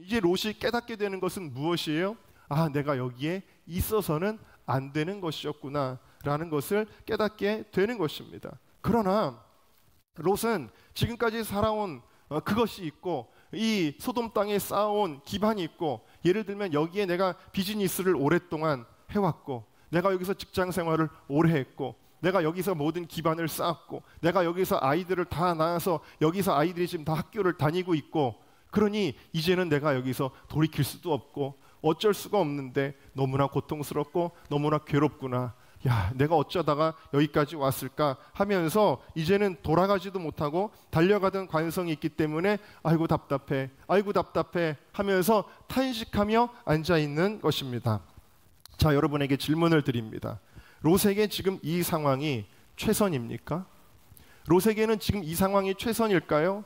이제 롯이 깨닫게 되는 것은 무엇이에요? 아, 내가 여기에 있어서는 안 되는 것이었구나 라는 것을 깨닫게 되는 것입니다. 그러나 롯은 지금까지 살아온 그것이 있고, 이 소돔 땅에 쌓아온 기반이 있고, 예를 들면 여기에 내가 비즈니스를 오랫동안 해왔고, 내가 여기서 직장 생활을 오래 했고, 내가 여기서 모든 기반을 쌓았고, 내가 여기서 아이들을 다 낳아서 여기서 아이들이 지금 다 학교를 다니고 있고, 그러니 이제는 내가 여기서 돌이킬 수도 없고 어쩔 수가 없는데 너무나 고통스럽고 너무나 괴롭구나. 야, 내가 어쩌다가 여기까지 왔을까 하면서 이제는 돌아가지도 못하고 달려가던 관성이 있기 때문에 아이고 답답해, 아이고 답답해 하면서 탄식하며 앉아있는 것입니다. 자, 여러분에게 질문을 드립니다. 롯에게 지금 이 상황이 최선입니까? 롯에게는 지금 이 상황이 최선일까요?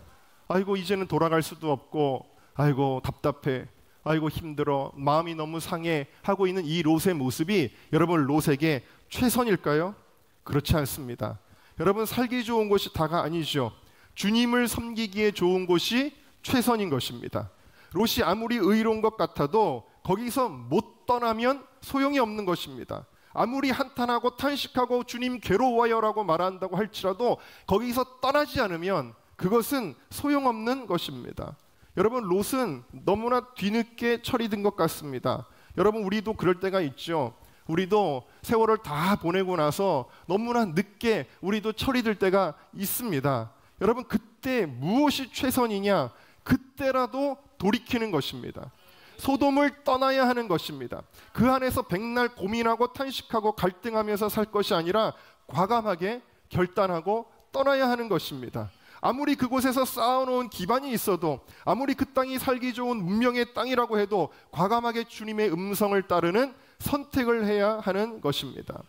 아이고 이제는 돌아갈 수도 없고, 아이고 답답해, 아이고 힘들어, 마음이 너무 상해 하고 있는 이 롯의 모습이 여러분 롯에게 최선일까요? 그렇지 않습니다. 여러분, 살기 좋은 곳이 다가 아니죠. 주님을 섬기기에 좋은 곳이 최선인 것입니다. 롯이 아무리 의로운 것 같아도 거기서 못 떠나면 소용이 없는 것입니다. 아무리 한탄하고 탄식하고 주님 괴로워요라고 말한다고 할지라도 거기서 떠나지 않으면 그것은 소용없는 것입니다. 여러분, 롯은 너무나 뒤늦게 처리된 것 같습니다. 여러분, 우리도 그럴 때가 있죠. 우리도 세월을 다 보내고 나서 너무나 늦게 우리도 처리될 때가 있습니다. 여러분, 그때 무엇이 최선이냐? 그때라도 돌이키는 것입니다. 소돔을 떠나야 하는 것입니다. 그 안에서 백날 고민하고 탄식하고 갈등하면서 살 것이 아니라 과감하게 결단하고 떠나야 하는 것입니다. 아무리 그곳에서 쌓아놓은 기반이 있어도, 아무리 그 땅이 살기 좋은 문명의 땅이라고 해도 과감하게 주님의 음성을 따르는 선택을 해야 하는 것입니다.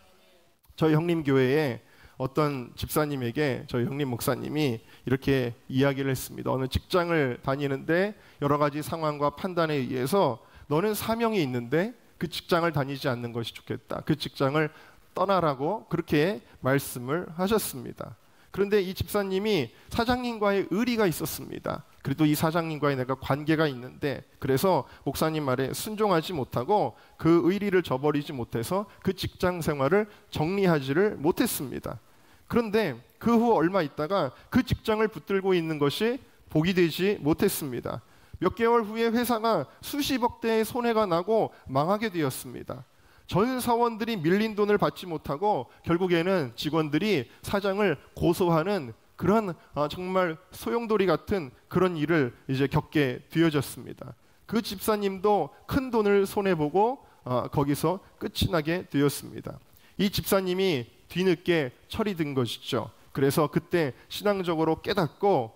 저희 형님교회에 어떤 집사님에게 저희 형님 목사님이 이렇게 이야기를 했습니다. 어느 직장을 다니는데 여러 가지 상황과 판단에 의해서 너는 사명이 있는데 그 직장을 다니지 않는 것이 좋겠다, 그 직장을 떠나라고 그렇게 말씀을 하셨습니다. 그런데 이 집사님이 사장님과의 의리가 있었습니다. 그래도 이 사장님과의 내가 관계가 있는데, 그래서 목사님 말에 순종하지 못하고 그 의리를 저버리지 못해서 그 직장 생활을 정리하지를 못했습니다. 그런데 그 후 얼마 있다가 그 직장을 붙들고 있는 것이 복이 되지 못했습니다. 몇 개월 후에 회사가 수십억 대의 손해가 나고 망하게 되었습니다. 전 사원들이 밀린 돈을 받지 못하고 결국에는 직원들이 사장을 고소하는 그런 정말 소용돌이 같은 그런 일을 이제 겪게 되어졌습니다. 그 집사님도 큰 돈을 손해보고 거기서 끝이 나게 되었습니다. 이 집사님이 뒤늦게 처리된 것이죠. 그래서 그때 신앙적으로 깨닫고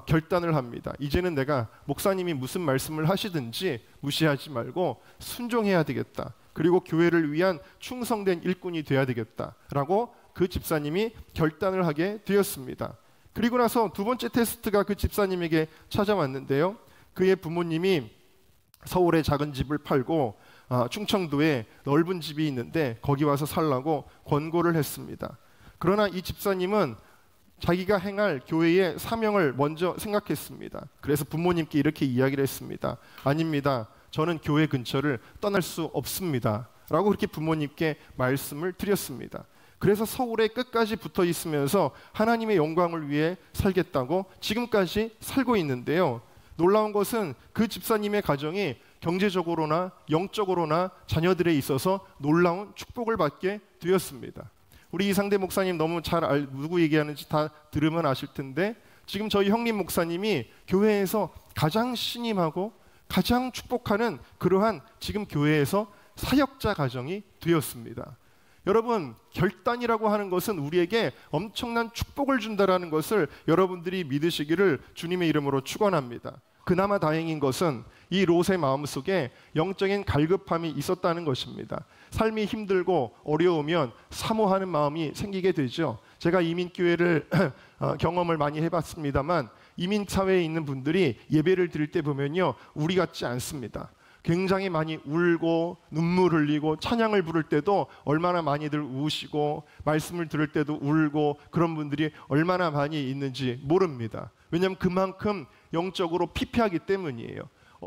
결단을 합니다. 이제는 내가 목사님이 무슨 말씀을 하시든지 무시하지 말고 순종해야 되겠다. 그리고 교회를 위한 충성된 일꾼이 돼야 되겠다라고 그 집사님이 결단을 하게 되었습니다. 그리고 나서 두 번째 테스트가 그 집사님에게 찾아왔는데요. 그의 부모님이 서울에 작은 집을 팔고 충청도에 넓은 집이 있는데 거기 와서 살라고 권고를 했습니다. 그러나 이 집사님은 자기가 행할 교회의 사명을 먼저 생각했습니다. 그래서 부모님께 이렇게 이야기를 했습니다. 아닙니다. 저는 교회 근처를 떠날 수 없습니다. 라고 그렇게 부모님께 말씀을 드렸습니다. 그래서 서울에 끝까지 붙어 있으면서 하나님의 영광을 위해 살겠다고 지금까지 살고 있는데요. 놀라운 것은 그 집사님의 가정이 경제적으로나 영적으로나 자녀들에 있어서 놀라운 축복을 받게 되었습니다. 우리 이상대 목사님 너무 누구 얘기하는지 다 들으면 아실 텐데, 지금 저희 형님 목사님이 교회에서 가장 신임하고 가장 축복하는 그러한 지금 교회에서 사역자 가정이 되었습니다. 여러분, 결단이라고 하는 것은 우리에게 엄청난 축복을 준다라는 것을 여러분들이 믿으시기를 주님의 이름으로 축원합니다. 그나마 다행인 것은 이 롯의 마음속에 영적인 갈급함이 있었다는 것입니다. 삶이 힘들고 어려우면 사모하는 마음이 생기게 되죠. 제가 이민교회를 경험을 많이 해봤습니다만, 이민사회에 있는 분들이 예배를 드릴 때 보면요, 우리 같지 않습니다. 굉장히 많이 울고 눈물 흘리고, 찬양을 부를 때도 얼마나 많이들 우시고 말씀을 들을 때도 울고, 그런 분들이 얼마나 많이 있는지 모릅니다. 왜냐하면 그만큼 영적으로 피폐하기 때문이에요.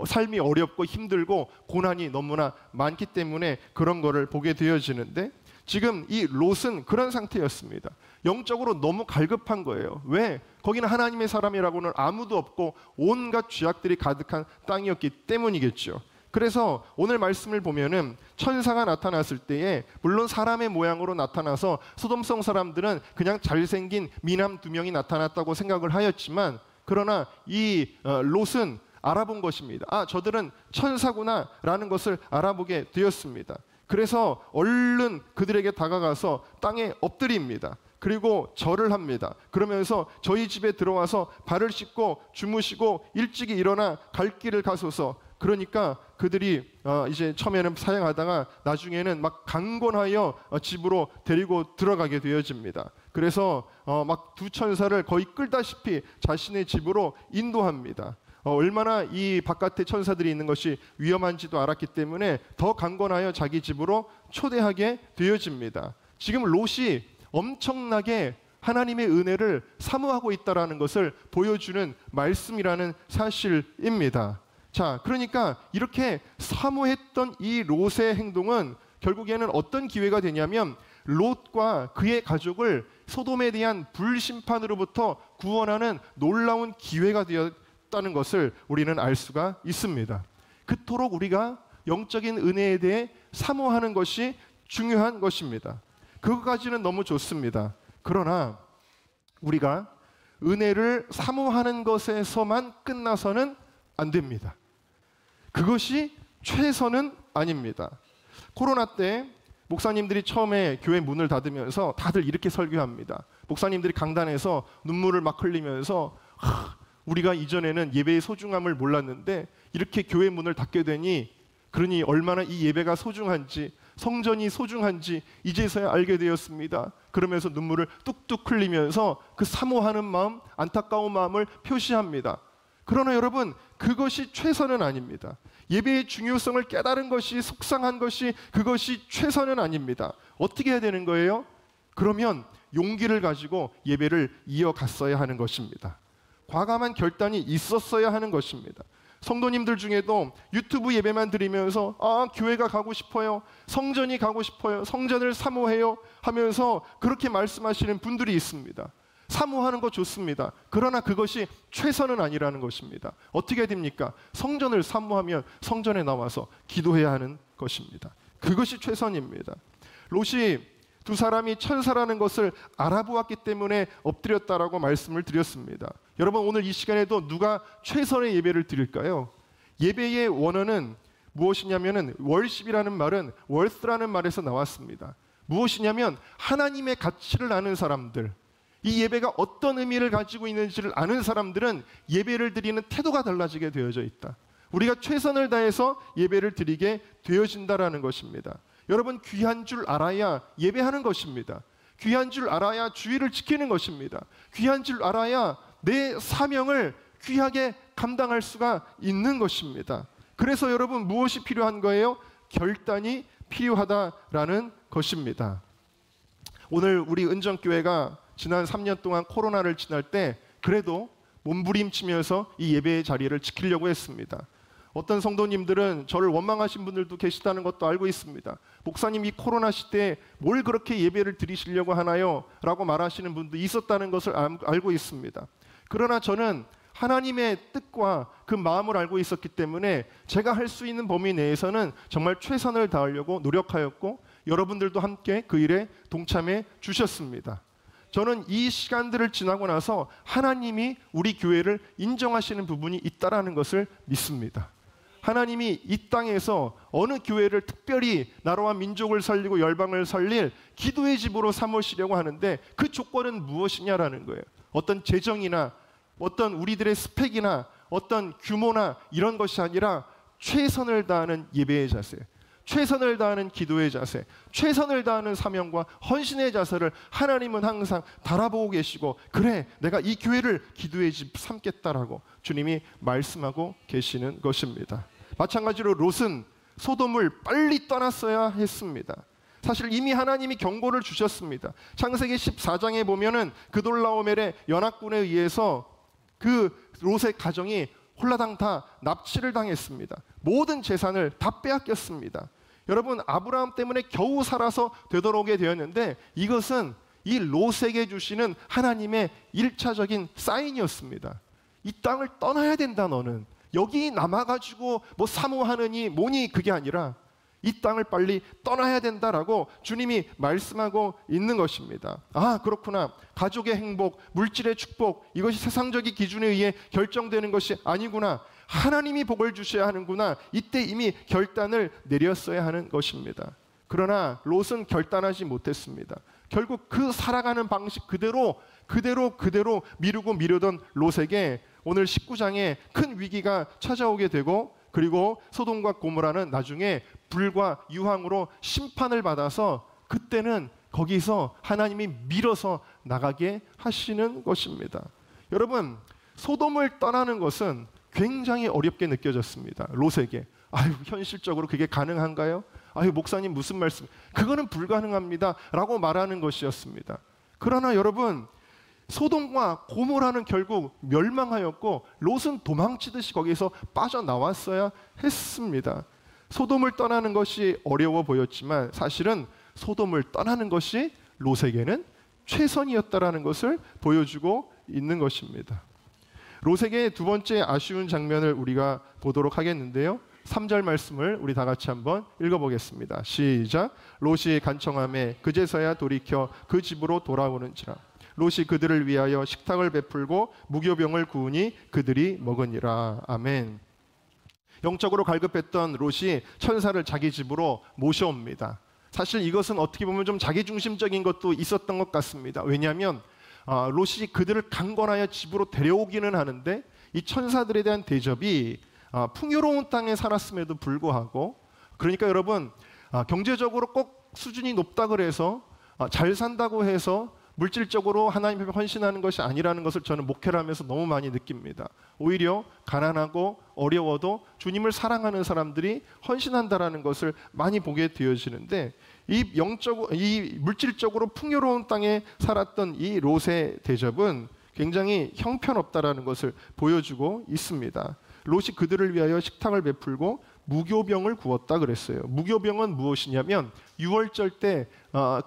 삶이 어렵고 힘들고 고난이 너무나 많기 때문에 그런 거를 보게 되어지는데, 지금 이 롯은 그런 상태였습니다. 영적으로 너무 갈급한 거예요. 왜? 거기는 하나님의 사람이라고는 아무도 없고 온갖 죄악들이 가득한 땅이었기 때문이겠죠. 그래서 오늘 말씀을 보면은 천사가 나타났을 때에 물론 사람의 모양으로 나타나서 소돔성 사람들은 그냥 잘생긴 미남 두 명이 나타났다고 생각을 하였지만, 그러나 이 롯은 알아본 것입니다. 아, 저들은 천사구나라는 것을 알아보게 되었습니다. 그래서 얼른 그들에게 다가가서 땅에 엎드립니다. 그리고 절을 합니다. 그러면서 저희 집에 들어와서 발을 씻고 주무시고 일찍이 일어나 갈 길을 가소서. 그러니까 그들이 이제 처음에는 사양하다가 나중에는 막 강권하여 집으로 데리고 들어가게 되어집니다. 그래서 막 두 천사를 거의 끌다시피 자신의 집으로 인도합니다. 얼마나 이 바깥에 천사들이 있는 것이 위험한지도 알았기 때문에 더 강권하여 자기 집으로 초대하게 되어집니다. 지금 롯이 엄청나게 하나님의 은혜를 사모하고 있다는 것을 보여주는 말씀이라는 사실입니다. 자, 그러니까 이렇게 사모했던 이 롯의 행동은 결국에는 어떤 기회가 되냐면, 롯과 그의 가족을 소돔에 대한 불심판으로부터 구원하는 놀라운 기회가 되었다는 것을 우리는 알 수가 있습니다. 그토록 우리가 영적인 은혜에 대해 사모하는 것이 중요한 것입니다. 그것까지는 너무 좋습니다. 그러나 우리가 은혜를 사모하는 것에서만 끝나서는 안 됩니다. 그것이 최선은 아닙니다. 코로나 때 목사님들이 처음에 교회 문을 닫으면서 다들 이렇게 설교합니다. 목사님들이 강단에서 눈물을 막 흘리면서 우리가 이전에는 예배의 소중함을 몰랐는데 이렇게 교회 문을 닫게 되니, 그러니 얼마나 이 예배가 소중한지, 성전이 소중한지 이제서야 알게 되었습니다. 그러면서 눈물을 뚝뚝 흘리면서 그 사모하는 마음, 안타까운 마음을 표시합니다. 그러나 여러분, 그것이 최선은 아닙니다. 예배의 중요성을 깨달은 것이, 속상한 것이, 그것이 최선은 아닙니다. 어떻게 해야 되는 거예요? 그러면 용기를 가지고 예배를 이어갔어야 하는 것입니다. 과감한 결단이 있었어야 하는 것입니다. 성도님들 중에도 유튜브 예배만 드리면서 교회가 가고 싶어요, 성전이 가고 싶어요, 성전을 사모해요 하면서 그렇게 말씀하시는 분들이 있습니다. 사모하는 거 좋습니다. 그러나 그것이 최선은 아니라는 것입니다. 어떻게 됩니까? 성전을 사모하면 성전에 나와서 기도해야 하는 것입니다. 그것이 최선입니다. 롯이 두 사람이 천사라는 것을 알아보았기 때문에 엎드렸다라고 말씀을 드렸습니다. 여러분, 오늘 이 시간에도 누가 최선의 예배를 드릴까요? 예배의 원어는 무엇이냐면은 월십이라는 말은 월스라는 말에서 나왔습니다. 무엇이냐면 하나님의 가치를 아는 사람들, 이 예배가 어떤 의미를 가지고 있는지를 아는 사람들은 예배를 드리는 태도가 달라지게 되어져 있다. 우리가 최선을 다해서 예배를 드리게 되어진다라는 것입니다. 여러분, 귀한 줄 알아야 예배하는 것입니다. 귀한 줄 알아야 주의를 지키는 것입니다. 귀한 줄 알아야 내 사명을 귀하게 감당할 수가 있는 것입니다. 그래서 여러분, 무엇이 필요한 거예요? 결단이 필요하다라는 것입니다. 오늘 우리 은정교회가 지난 3년 동안 코로나를 지날 때 그래도 몸부림치면서 이 예배의 자리를 지키려고 했습니다. 어떤 성도님들은 저를 원망하신 분들도 계시다는 것도 알고 있습니다. 목사님, 이 코로나 시대에 뭘 그렇게 예배를 드리시려고 하나요? 라고 말하시는 분도 있었다는 것을 알고 있습니다. 그러나 저는 하나님의 뜻과 그 마음을 알고 있었기 때문에 제가 할 수 있는 범위 내에서는 정말 최선을 다하려고 노력하였고, 여러분들도 함께 그 일에 동참해 주셨습니다. 저는 이 시간들을 지나고 나서 하나님이 우리 교회를 인정하시는 부분이 있다라는 것을 믿습니다. 하나님이 이 땅에서 어느 교회를 특별히 나라와 민족을 살리고 열방을 살릴 기도의 집으로 삼으시려고 하는데, 그 조건은 무엇이냐라는 거예요. 어떤 재정이나 어떤 우리들의 스펙이나 어떤 규모나 이런 것이 아니라 최선을 다하는 예배의 자세, 최선을 다하는 기도의 자세, 최선을 다하는 사명과 헌신의 자세를 하나님은 항상 달아보고 계시고, 그래, 내가 이 교회를 기도의 집 삼겠다라고 주님이 말씀하고 계시는 것입니다. 마찬가지로 롯은 소돔을 빨리 떠났어야 했습니다. 사실 이미 하나님이 경고를 주셨습니다. 창세기 14장에 보면은 그돌라오멜의 연합군에 의해서 그 롯의 가정이 홀라당 다 납치를 당했습니다. 모든 재산을 다 빼앗겼습니다. 여러분, 아브라함 때문에 겨우 살아서 되돌아오게 되었는데 이것은 이 롯에게 주시는 하나님의 1차적인 사인이었습니다. 이 땅을 떠나야 된다. 너는 여기 남아가지고 뭐 사모하느니 뭐니, 그게 아니라 이 땅을 빨리 떠나야 된다라고 주님이 말씀하고 있는 것입니다. 아, 그렇구나. 가족의 행복, 물질의 축복, 이것이 세상적인 기준에 의해 결정되는 것이 아니구나. 하나님이 복을 주셔야 하는구나. 이때 이미 결단을 내렸어야 하는 것입니다. 그러나 롯은 결단하지 못했습니다. 결국 그 살아가는 방식 그대로 미루고 미루던 롯에게 오늘 19장에 큰 위기가 찾아오게 되고, 그리고 소돔과 고모라는 나중에 불과 유황으로 심판을 받아서 그때는 거기서 하나님이 밀어서 나가게 하시는 것입니다. 여러분, 소돔을 떠나는 것은 굉장히 어렵게 느껴졌습니다. 롯에게. 아유, 현실적으로 그게 가능한가요? 아유, 목사님 무슨 말씀? 그거는 불가능합니다 라고 말하는 것이었습니다. 그러나 여러분, 소돔과 고모라는 결국 멸망하였고 롯은 도망치듯이 거기서 빠져나왔어야 했습니다. 소돔을 떠나는 것이 어려워 보였지만 사실은 소돔을 떠나는 것이 롯에게는 최선이었다라는 것을 보여주고 있는 것입니다. 롯에게 두 번째 아쉬운 장면을 우리가 보도록 하겠는데요. 3절 말씀을 우리 다 같이 한번 읽어보겠습니다. 시작. 롯이 간청하매 그제서야 돌이켜 그 집으로 돌아오는지라. 롯이 그들을 위하여 식탁을 베풀고 무교병을 구우니 그들이 먹으니라. 아멘. 영적으로 갈급했던 롯이 천사를 자기 집으로 모셔옵니다. 사실 이것은 어떻게 보면 좀 자기중심적인 것도 있었던 것 같습니다. 왜냐하면 롯이 그들을 강권하여 집으로 데려오기는 하는데 이 천사들에 대한 대접이 풍요로운 땅에 살았음에도 불구하고, 그러니까 여러분, 경제적으로 꼭 수준이 높다 그래서 잘 산다고 해서 물질적으로 하나님 앞에 헌신하는 것이 아니라는 것을 저는 목회를 하면서 너무 많이 느낍니다. 오히려 가난하고 어려워도 주님을 사랑하는 사람들이 헌신한다라는 것을 많이 보게 되어지는데, 이 물질적으로 풍요로운 땅에 살았던 이 롯의 대접은 굉장히 형편없다라는 것을 보여주고 있습니다. 롯이 그들을 위하여 식탁을 베풀고 무교병을 구웠다 그랬어요. 무교병은 무엇이냐면 6월절 때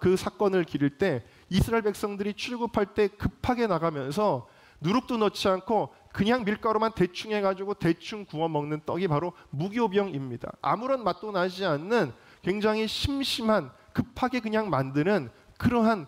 그 사건을 기릴 때 이스라엘 백성들이 출굽할 때 급하게 나가면서 누룩도 넣지 않고 그냥 밀가루만 대충 해가지고 대충 구워 먹는 떡이 바로 무교병입니다. 아무런 맛도 나지 않는 굉장히 심심한, 급하게 그냥 만드는 그러한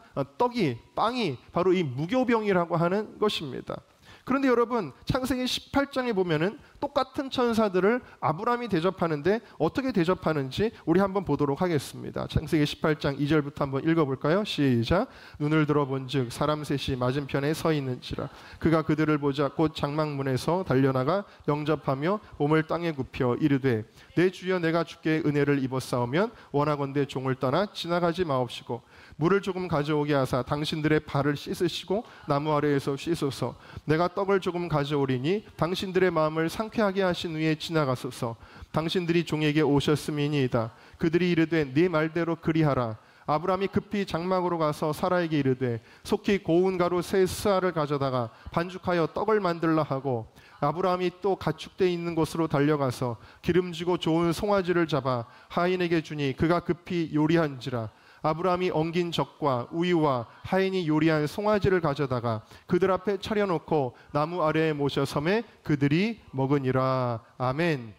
빵이 바로 이 무교병이라고 하는 것입니다. 그런데 여러분, 창세기 18장에 보면은 똑같은 천사들을 아브라함이 대접하는데 어떻게 대접하는지 우리 한번 보도록 하겠습니다. 창세기 18장 2절부터 한번 읽어볼까요? 시작. 눈을 들어본즉 사람 셋이 맞은편에 서 있는지라. 그가 그들을 보자 곧 장막문에서 달려나가 영접하며 몸을 땅에 굽혀 이르되 내 주여, 내가 주께 은혜를 입었사오면 원하건대 종을 떠나 지나가지 마옵시고 물을 조금 가져오게 하사 당신들의 발을 씻으시고 나무 아래에서 씻소서. 내가 떡을 조금 가져오리니 당신들의 마음을 상쾌하게 하신 후에 지나가소서. 당신들이 종에게 오셨음이니이다. 그들이 이르되 네 말대로 그리하라. 아브라함이 급히 장막으로 가서 사라에게 이르되 속히 고운 가루 세 스아를 가져다가 반죽하여 떡을 만들라 하고, 아브라함이 또 가축대 있는 곳으로 달려가서 기름지고 좋은 송아지를 잡아 하인에게 주니 그가 급히 요리한지라. 아브라함이 엉긴 젖과 우유와 하인이 요리한 송아지를 가져다가 그들 앞에 차려놓고 나무 아래에 모셔 섬에 그들이 먹으니라. 아멘.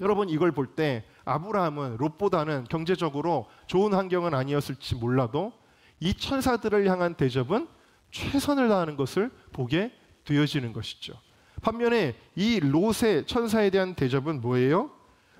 여러분, 이걸 볼 때 아브라함은 롯보다는 경제적으로 좋은 환경은 아니었을지 몰라도 이 천사들을 향한 대접은 최선을 다하는 것을 보게 되어지는 것이죠. 반면에 이 롯의 천사에 대한 대접은 뭐예요?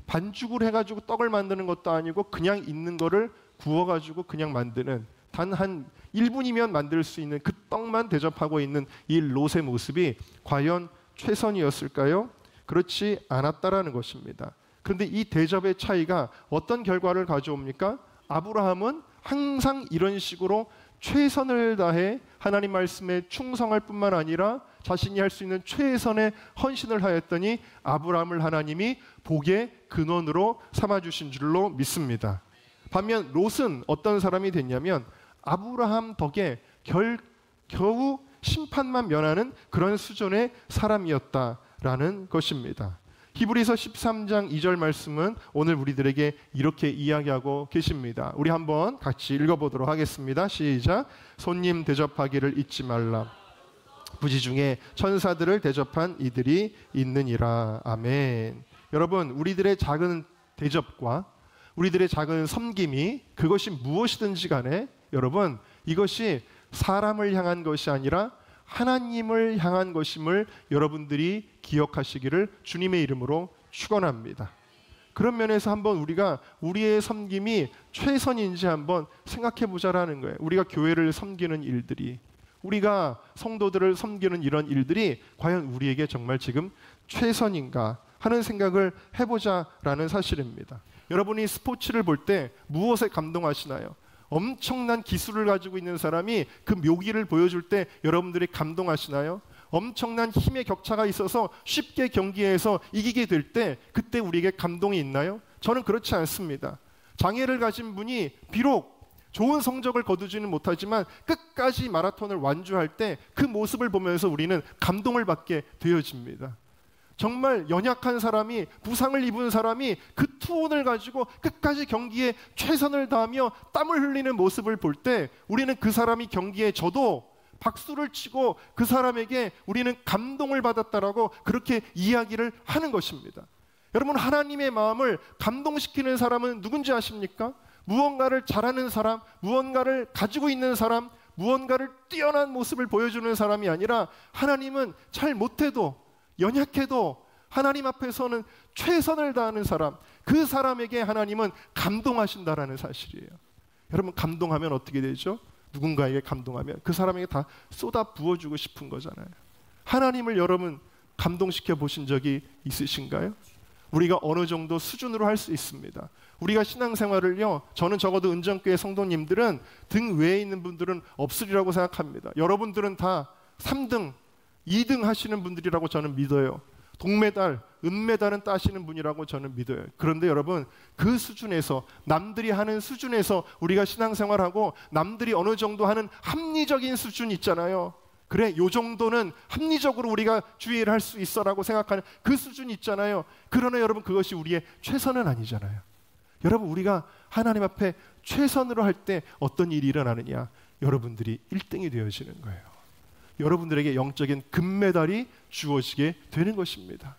반죽을 해가지고 떡을 만드는 것도 아니고 그냥 있는 거를 구워가지고 그냥 만드는, 단 한 1분이면 만들 수 있는 그 떡만 대접하고 있는 이 롯의 모습이 과연 최선이었을까요? 그렇지 않았다라는 것입니다. 그런데 이 대접의 차이가 어떤 결과를 가져옵니까? 아브라함은 항상 이런 식으로 최선을 다해 하나님 말씀에 충성할 뿐만 아니라 자신이 할 수 있는 최선의 헌신을 하였더니 아브라함을 하나님이 복의 근원으로 삼아주신 줄로 믿습니다. 반면 롯은 어떤 사람이 됐냐면 아브라함 덕에 겨우 심판만 면하는 그런 수준의 사람이었다 있다라는 것입니다. 히브리서 13장 2절 말씀은 오늘 우리들에게 이렇게 이야기하고 계십니다. 우리 한번 같이 읽어보도록 하겠습니다. 시작. 손님 대접하기를 잊지 말라. 부지 중에 천사들을 대접한 이들이 있느니라. 아멘. 여러분, 우리들의 작은 대접과 우리들의 작은 섬김이 그것이 무엇이든지 간에 여러분, 이것이 사람을 향한 것이 아니라 하나님을 향한 것임을 여러분들이 기억하시기를 주님의 이름으로 축원합니다. 그런 면에서 한번 우리가 우리의 섬김이 최선인지 한번 생각해 보자라는 거예요. 우리가 교회를 섬기는 일들이, 우리가 성도들을 섬기는 이런 일들이 과연 우리에게 정말 지금 최선인가 하는 생각을 해보자라는 사실입니다. 여러분이 스포츠를 볼 때 무엇에 감동하시나요? 엄청난 기술을 가지고 있는 사람이 그 묘기를 보여줄 때 여러분들이 감동하시나요? 엄청난 힘의 격차가 있어서 쉽게 경기에서 이기게 될 때 그때 우리에게 감동이 있나요? 저는 그렇지 않습니다. 장애를 가진 분이 비록 좋은 성적을 거두지는 못하지만 끝까지 마라톤을 완주할 때 그 모습을 보면서 우리는 감동을 받게 되어집니다. 정말 연약한 사람이, 부상을 입은 사람이 그 투혼을 가지고 끝까지 경기에 최선을 다하며 땀을 흘리는 모습을 볼 때 우리는 그 사람이 경기에 져도 박수를 치고 그 사람에게 우리는 감동을 받았다라고 그렇게 이야기를 하는 것입니다. 여러분, 하나님의 마음을 감동시키는 사람은 누군지 아십니까? 무언가를 잘하는 사람, 무언가를 가지고 있는 사람, 무언가를 뛰어난 모습을 보여주는 사람이 아니라 하나님은 잘 못해도, 연약해도 하나님 앞에서는 최선을 다하는 사람, 그 사람에게 하나님은 감동하신다라는 사실이에요. 여러분, 감동하면 어떻게 되죠? 누군가에게 감동하면 그 사람에게 다 쏟아 부어주고 싶은 거잖아요. 하나님을 여러분 감동시켜 보신 적이 있으신가요? 우리가 어느 정도 수준으로 할 수 있습니다. 우리가 신앙생활을요, 저는 적어도 은정교회 성도님들은 등 외에 있는 분들은 없으리라고 생각합니다. 여러분들은 다 3등, 2등 하시는 분들이라고 저는 믿어요. 동메달, 은메달은 따시는 분이라고 저는 믿어요. 그런데 여러분, 그 수준에서, 남들이 하는 수준에서 우리가 신앙생활하고 남들이 어느 정도 하는 합리적인 수준 있잖아요. 그래, 요 정도는 합리적으로 우리가 주의를 할 수 있어라고 생각하는 그 수준 있잖아요. 그러나 여러분, 그것이 우리의 최선은 아니잖아요. 여러분, 우리가 하나님 앞에 최선으로 할 때 어떤 일이 일어나느냐? 여러분들이 1등이 되어지는 거예요. 여러분들에게 영적인 금메달이 주어지게 되는 것입니다.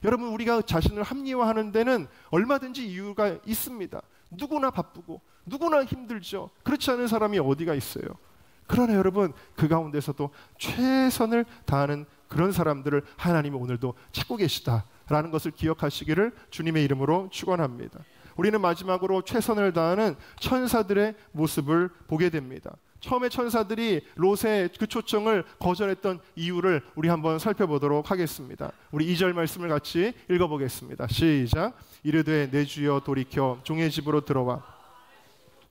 여러분, 우리가 자신을 합리화하는 데는 얼마든지 이유가 있습니다. 누구나 바쁘고 누구나 힘들죠. 그렇지 않은 사람이 어디가 있어요. 그러나 여러분, 그 가운데서도 최선을 다하는 그런 사람들을 하나님이 오늘도 찾고 계시다라는 것을 기억하시기를 주님의 이름으로 축원합니다. 우리는 마지막으로 최선을 다하는 천사들의 모습을 보게 됩니다. 처음에 천사들이 롯의 그 초청을 거절했던 이유를 우리 한번 살펴보도록 하겠습니다. 우리 2절 말씀을 같이 읽어보겠습니다. 시작. 이르되 내 주여 돌이켜 종의 집으로 들어와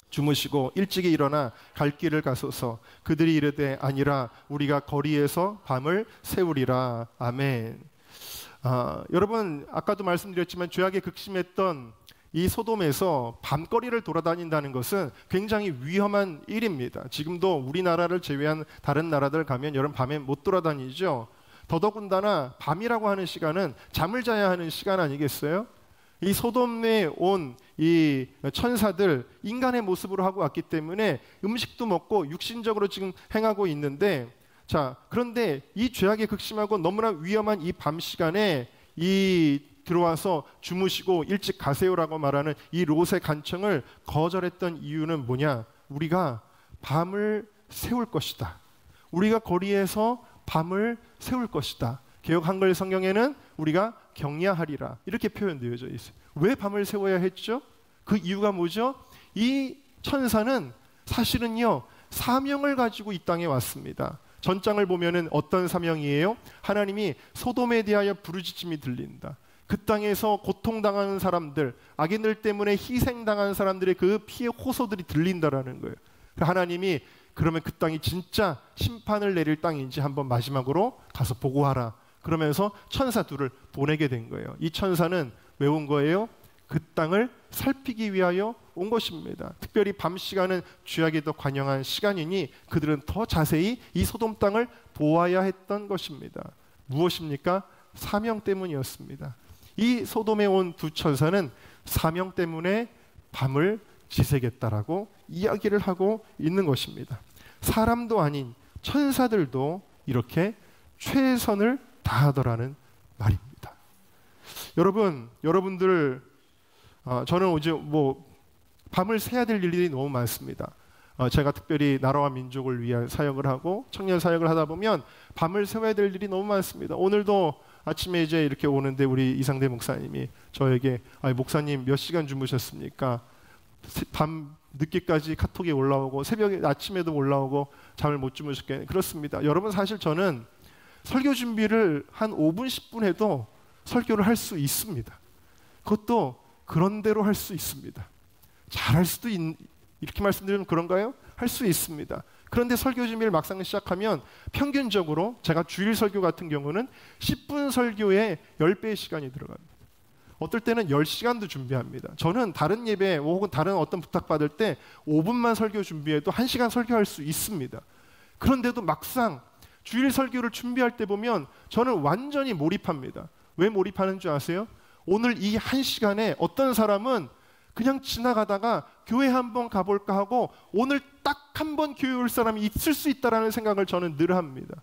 주무시고 일찍이 일어나 갈 길을 가소서. 그들이 이르되 아니라 우리가 거리에서 밤을 새우리라. 아멘. 여러분, 아까도 말씀드렸지만 죄악에 극심했던 이 소돔에서 밤거리를 돌아다닌다는 것은 굉장히 위험한 일입니다. 지금도 우리나라를 제외한 다른 나라들 가면 여러분 밤에 못 돌아다니죠. 더더군다나 밤이라고 하는 시간은 잠을 자야 하는 시간 아니겠어요? 이 소돔에 온 이 천사들 인간의 모습으로 하고 왔기 때문에 음식도 먹고 육신적으로 지금 행하고 있는데, 자, 그런데 이 죄악에 극심하고 너무나 위험한 이 밤 시간에 이 들어와서 주무시고 일찍 가세요라고 말하는 이 롯의 간청을 거절했던 이유는 뭐냐? 우리가 밤을 새울 것이다. 우리가 거리에서 밤을 새울 것이다. 개역 한글 성경에는 우리가 경야하리라 이렇게 표현되어져 있어요. 왜 밤을 새워야 했죠? 그 이유가 뭐죠? 이 천사는 사실은요, 사명을 가지고 이 땅에 왔습니다. 전장을 보면은 어떤 사명이에요? 하나님이 소돔에 대하여 부르짖음이 들린다. 그 땅에서 고통당하는 사람들, 악인들 때문에 희생당한 사람들의 그 피의 호소들이 들린다라는 거예요. 하나님이 그러면 그 땅이 진짜 심판을 내릴 땅인지 한번 마지막으로 가서 보고하라. 그러면서 천사 둘을 보내게 된 거예요. 이 천사는 왜 온 거예요? 그 땅을 살피기 위하여 온 것입니다. 특별히 밤 시간은 죄악에 더 관영한 시간이니 그들은 더 자세히 이 소돔 땅을 보아야 했던 것입니다. 무엇입니까? 사명 때문이었습니다. 이 소돔에 온 두 천사는 사명 때문에 밤을 지새겠다라고 이야기를 하고 있는 것입니다. 사람도 아닌 천사들도 이렇게 최선을 다하더라는 말입니다. 여러분들 저는 이제 밤을 새야 될 일이 너무 많습니다. 제가 특별히 나라와 민족을 위한 사역을 하고 청년 사역을 하다 보면 밤을 새워야 될 일이 너무 많습니다. 오늘도 아침에 이제 이렇게 오는데 우리 이상대 목사님이 저에게 목사님 몇 시간 주무셨습니까? 밤 늦게까지 카톡이 올라오고 새벽에 아침에도 올라오고 잠을 못 주무셨겠네. 그렇습니다. 여러분 사실 저는 설교 준비를 한 5분 10분 해도 설교를 할 수 있습니다. 그것도 그런 대로 할 수 있습니다. 잘할 수도 이렇게 말씀드리면 그런가요? 할 수 있습니다. 그런데 설교 준비를 막상 시작하면 평균적으로 제가 주일 설교 같은 경우는 10분 설교에 10배의 시간이 들어갑니다. 어떨 때는 10시간도 준비합니다. 저는 다른 예배 혹은 다른 어떤 부탁받을 때 5분만 설교 준비해도 1시간 설교할 수 있습니다. 그런데도 막상 주일 설교를 준비할 때 보면 저는 완전히 몰입합니다. 왜 몰입하는 줄 아세요? 오늘 이 1시간에 어떤 사람은 그냥 지나가다가 교회 한번 가볼까 하고 오늘 딱 한 번 교회 올 사람이 있을 수 있다는 생각을 저는 늘 합니다.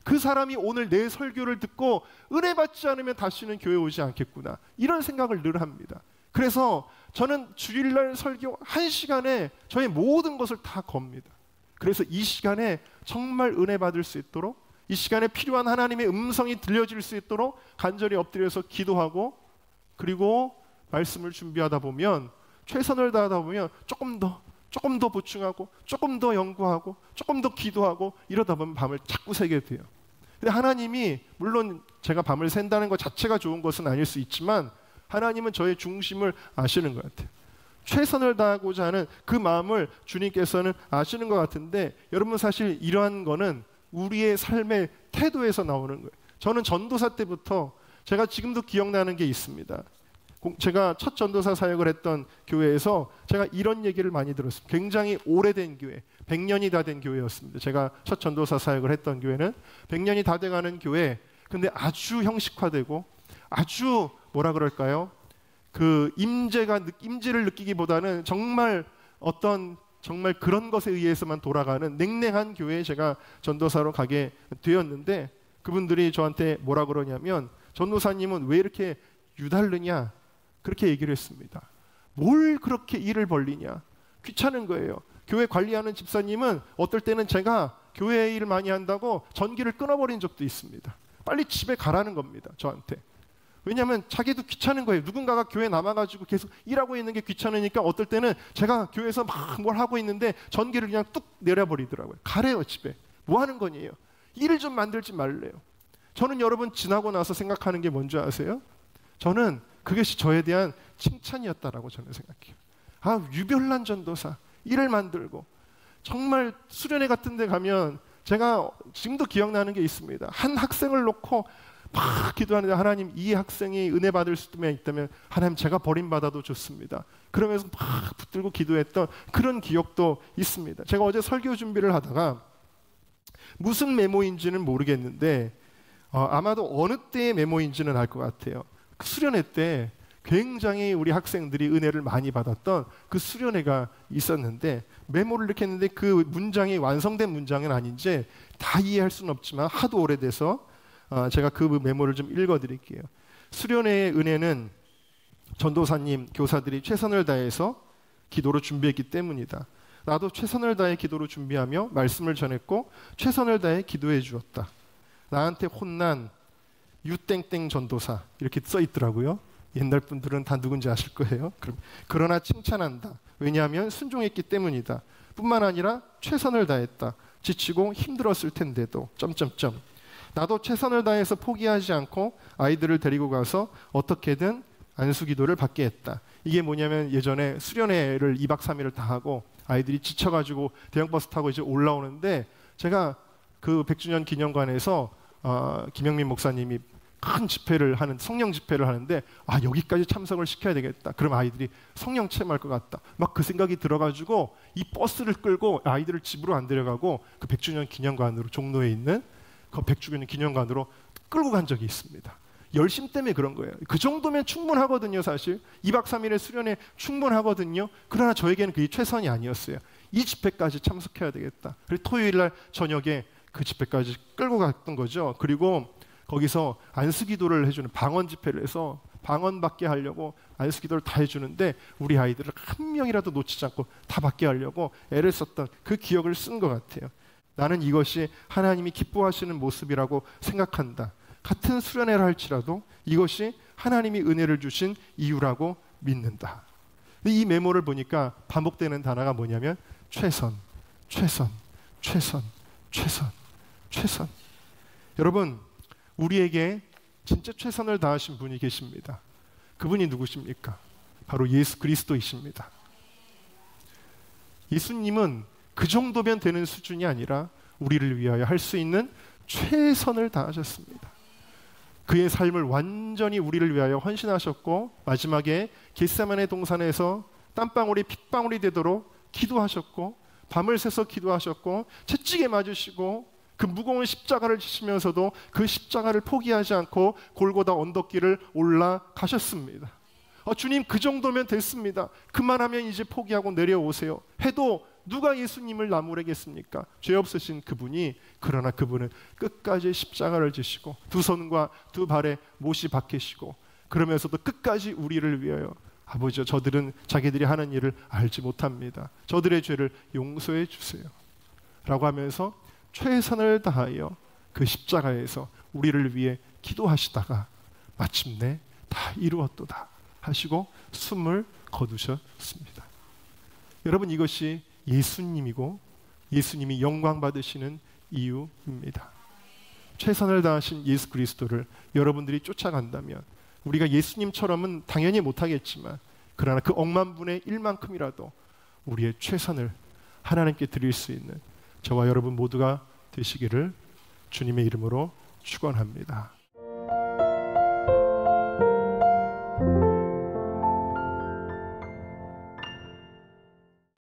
그 사람이 오늘 내 설교를 듣고 은혜 받지 않으면 다시는 교회 오지 않겠구나, 이런 생각을 늘 합니다. 그래서 저는 주일날 설교 1시간에 저의 모든 것을 다 겁니다. 그래서 이 시간에 정말 은혜 받을 수 있도록, 이 시간에 필요한 하나님의 음성이 들려질 수 있도록 간절히 엎드려서 기도하고, 그리고 말씀을 준비하다 보면, 최선을 다하다 보면 조금 더 보충하고, 조금 더 연구하고, 조금 더 기도하고, 이러다 보면 밤을 자꾸 새게 돼요. 근데 하나님이, 물론 제가 밤을 샌다는 것 자체가 좋은 것은 아닐 수 있지만 하나님은 저의 중심을 아시는 것 같아요. 최선을 다하고자 하는 그 마음을 주님께서는 아시는 것 같은데, 여러분 사실 이러한 거는 우리의 삶의 태도에서 나오는 거예요. 저는 전도사 때부터 제가 지금도 기억나는 게 있습니다. 제가 첫 전도사 사역을 했던 교회에서 제가 이런 얘기를 많이 들었습니다. 굉장히 오래된 교회, 100년이 다 된 교회였습니다. 제가 첫 전도사 사역을 했던 교회는 100년이 다 돼가는 교회, 근데 아주 형식화되고 아주 뭐라 그럴까요? 그 임재를 느끼기보다는 정말 그런 것에 의해서만 돌아가는 냉랭한 교회에 제가 전도사로 가게 되었는데, 그분들이 저한테 뭐라 그러냐면, 전도사님은 왜 이렇게 유달르냐, 그렇게 얘기를 했습니다. 뭘 그렇게 일을 벌리냐, 귀찮은 거예요. 교회 관리하는 집사님은 어떨 때는 제가 교회 일 많이 한다고 전기를 끊어버린 적도 있습니다. 빨리 집에 가라는 겁니다, 저한테. 왜냐하면 자기도 귀찮은 거예요. 누군가가 교회에 남아가지고 계속 일하고 있는 게 귀찮으니까 어떨 때는 제가 교회에서 막 뭘 하고 있는데 전기를 그냥 뚝 내려버리더라고요. 가래요, 집에. 뭐 하는 거니에요? 일을 좀 만들지 말래요. 저는 여러분 지나고 나서 생각하는 게 뭔지 아세요? 저는 그것이 저에 대한 칭찬이었다라고 저는 생각해요. 유별난 전도사, 일을 만들고. 정말 수련회 같은 데 가면 제가 지금도 기억나는 게 있습니다. 한 학생을 놓고 막 기도하는데, 하나님, 이 학생이 은혜 받을 수 있다면 하나님, 제가 버림받아도 좋습니다. 그러면서 막 붙들고 기도했던 그런 기억도 있습니다. 제가 어제 설교 준비를 하다가 무슨 메모인지는 모르겠는데 아마도 어느 때의 메모인지는 알 것 같아요. 그 수련회 때 굉장히 우리 학생들이 은혜를 많이 받았던 그 수련회가 있었는데, 메모를 이렇게 했는데 그 문장이 완성된 문장은 아닌지 다 이해할 수는 없지만 하도 오래돼서 제가 그 메모를 좀 읽어드릴게요. 수련회의 은혜는 전도사님, 교사들이 최선을 다해서 기도로 준비했기 때문이다. 나도 최선을 다해 기도로 준비하며 말씀을 전했고 최선을 다해 기도해 주었다. 나한테 혼난 유땡땡 전도사, 이렇게 써 있더라고요. 옛날 분들은 다 누군지 아실 거예요. 그러나 칭찬한다. 왜냐하면 순종했기 때문이다. 뿐만 아니라 최선을 다했다. 지치고 힘들었을 텐데도 나도 최선을 다해서 포기하지 않고 아이들을 데리고 가서 어떻게든 안수기도를 받게 했다. 이게 뭐냐면, 예전에 수련회를 2박 3일을 다 하고 아이들이 지쳐가지고 대형버스 타고 이제 올라오는데, 제가 그 100주년 기념관에서 김영민 목사님이 큰 성령 집회를 하는데, 여기까지 참석을 시켜야 되겠다. 그럼 아이들이 성령 체험할 것 같다. 막 그 생각이 들어가지고 이 버스를 끌고 아이들을 집으로 안 데려가고 그 100주년 기념관으로 종로에 있는 그 100주년 기념관으로 끌고 간 적이 있습니다. 열심 때문에 그런 거예요. 그 정도면 충분하거든요. 사실 2박 3일의 수련회 충분하거든요. 그러나 저에게는 그게 최선이 아니었어요. 이 집회까지 참석해야 되겠다. 그리고 토요일 날 저녁에 그 집회까지 끌고 갔던 거죠. 그리고 거기서 안수기도를 해주는 방언 집회를 해서 방언 받게 하려고 안수기도를 다 해주는데 우리 아이들을 한 명이라도 놓치지 않고 다 받게 하려고 애를 썼던 그 기억을 쓴 것 같아요. 나는 이것이 하나님이 기뻐하시는 모습이라고 생각한다. 같은 수련회를 할지라도 이것이 하나님이 은혜를 주신 이유라고 믿는다. 이 메모를 보니까 반복되는 단어가 뭐냐면 최선, 최선, 최선, 최선, 최선. 여러분, 우리에게 진짜 최선을 다하신 분이 계십니다. 그분이 누구십니까? 바로 예수 그리스도이십니다. 예수님은 그 정도면 되는 수준이 아니라 우리를 위하여 할 수 있는 최선을 다하셨습니다. 그의 삶을 완전히 우리를 위하여 헌신하셨고 마지막에 겟세마네 동산에서 땀방울이 핏방울이 되도록 기도하셨고 밤을 새서 기도하셨고 채찍에 맞으시고 그 무거운 십자가를 지시면서도 그 십자가를 포기하지 않고 골고다 언덕길을 올라가셨습니다. 주님 그 정도면 됐습니다. 그만하면 이제 포기하고 내려오세요 해도 누가 예수님을 나무래겠습니까? 죄 없으신 그분이. 그러나 그분은 끝까지 십자가를 지시고 두 손과 두 발에 못이 박히시고 그러면서도 끝까지 우리를 위하여 아버지여 저들은 자기들이 하는 일을 알지 못합니다. 저들의 죄를 용서해 주세요 라고 하면서 최선을 다하여 그 십자가에서 우리를 위해 기도하시다가 마침내 다 이루었도다 하시고 숨을 거두셨습니다. 여러분, 이것이 예수님이고 예수님이 영광 받으시는 이유입니다. 최선을 다하신 예수 그리스도를 여러분들이 쫓아간다면 우리가 예수님처럼은 당연히 못하겠지만 그러나 그 억만 분의 1만큼이라도 우리의 최선을 하나님께 드릴 수 있는 저와 여러분 모두가 되시기를 주님의 이름으로 축원합니다.